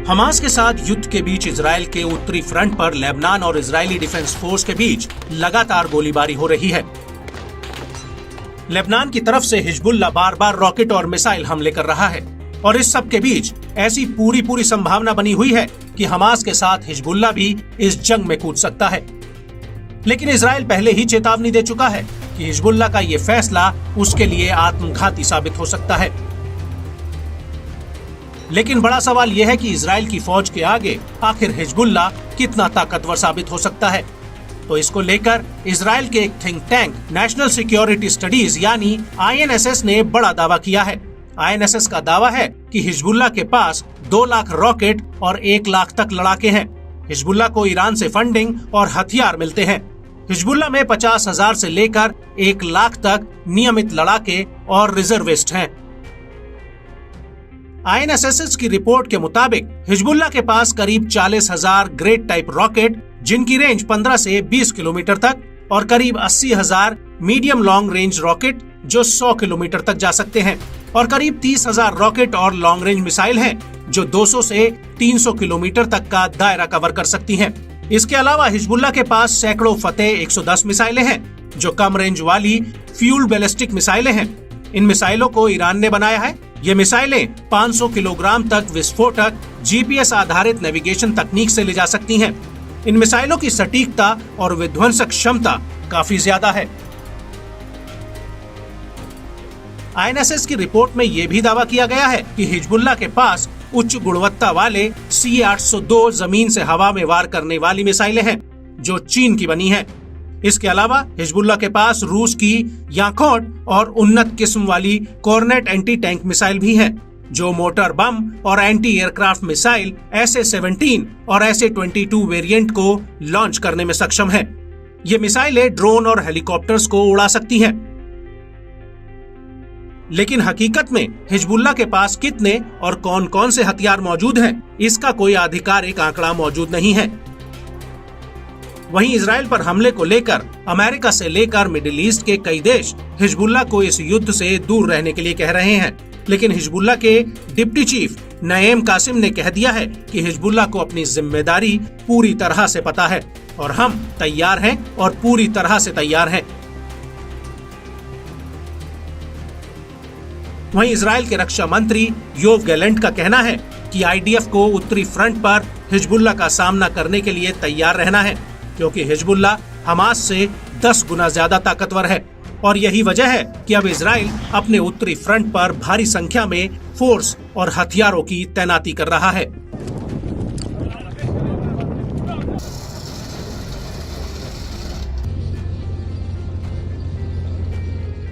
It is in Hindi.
हमास के साथ युद्ध के बीच इजराइल के उत्तरी फ्रंट पर लेबनान और इजरायली डिफेंस फोर्स के बीच लगातार गोलीबारी हो रही है। लेबनान की तरफ से हिजबुल्लाह बार बार रॉकेट और मिसाइल हमले कर रहा है और इस सब के बीच ऐसी पूरी संभावना बनी हुई है कि हमास के साथ हिजबुल्लाह भी इस जंग में कूद सकता है। लेकिन इजराइल पहले ही चेतावनी दे चुका है कि हिजबुल्लाह का ये फैसला उसके लिए आत्मघाती साबित हो सकता है। लेकिन बड़ा सवाल यह है कि इजराइल की फौज के आगे आखिर हिजबुल्लाह कितना ताकतवर साबित हो सकता है। तो इसको लेकर इजराइल के एक think tank national security studies यानी INSS ने बड़ा दावा किया है। INSS का दावा है कि हिजबुल्लाह के पास 2 लाख रॉकेट और 1 लाख तक लड़ाके हैं। हिजबुल्लाह को ईरान से फंडिंग और हथियार मिलते हैं। हिजबुल्लाह में 50,000 से लेकर 1 लाख तक नियमित लड़ाके और रिजर्विस्ट हैं। INSS की रिपोर्ट के मुताबिक हिजबुल्लाह के पास करीब 40,000 ग्रेड टाइप रॉकेट जिनकी रेंज 15 से 20 किलोमीटर तक और करीब 80,000 मीडियम लॉन्ग रेंज रॉकेट जो 100 किलोमीटर तक जा सकते हैं और करीब 30,000 रॉकेट और लॉन्ग रेंज मिसाइल हैं जो 200 से 300 किलोमीटर तक का दायरा कवर कर सकती हैं। इसके अलावा हिजबुल्लाह के पास सैकड़ों फतेह 110 मिसाइलें हैं जो कम रेंज वाली फ्यूल बैलिस्टिक मिसाइलें हैं। इन मिसाइलों को ईरान ने बनाया है। ये मिसाइलें 500 किलोग्राम तक विस्फोटक GPS आधारित नेविगेशन तकनीक से ले जा सकती हैं। इन मिसाइलों की सटीकता और विध्वंसक क्षमता काफी ज्यादा है। INSS की रिपोर्ट में यह भी दावा किया गया है कि हिजबुल्लाह के पास उच्च गुणवत्ता वाले C-802 जमीन से हवा में वार करने वाली मिसाइलें हैं जो चीन की बनी हैं। इसके अलावा हिजबुल्लाह के पास रूस की याकोट और उन्नत किस्म वाली कॉर्नेट एंटी टैंक मिसाइल भी हैं जो मोटर बम और एंटी एयरक्राफ्ट मिसाइल SA-17 और SA-22 वेरिएंट को लॉन्च करने में सक्षम है। ये मिसाइलें ड्रोन और हेलीकॉप्टर्स को उड़ा सकती हैं। लेकिन हकीकत में हिजबुल्लाह के पास कितने और कौन कौन से हथियार मौजूद हैं, इसका कोई आधिकारिक आंकड़ा मौजूद नहीं है। वहीं इजराइल पर हमले को लेकर अमेरिका से लेकर मिडिल ईस्ट के कई देश हिजबुल्लाह को इस युद्ध से दूर रहने के लिए कह रहे हैं। लेकिन हिजबुल्लाह के डिप्टी चीफ नईम कासिम ने कह दिया है कि हिजबुल्लाह को अपनी जिम्मेदारी पूरी तरह से पता है और हम तैयार हैं और पूरी तरह से तैयार हैं। वहीं इजराइल के रक्षा मंत्री योव गैलेंट का कहना है कि IDF को उत्तरी फ्रंट पर हिजबुल्लाह का सामना करने के लिए तैयार रहना है क्योंकि हिजबुल्लाह हमास से 10 गुना ज्यादा ताकतवर है और यही वजह है कि अब इजराइल अपने उत्तरी फ्रंट पर भारी संख्या में फोर्स और हथियारों की तैनाती कर रहा है।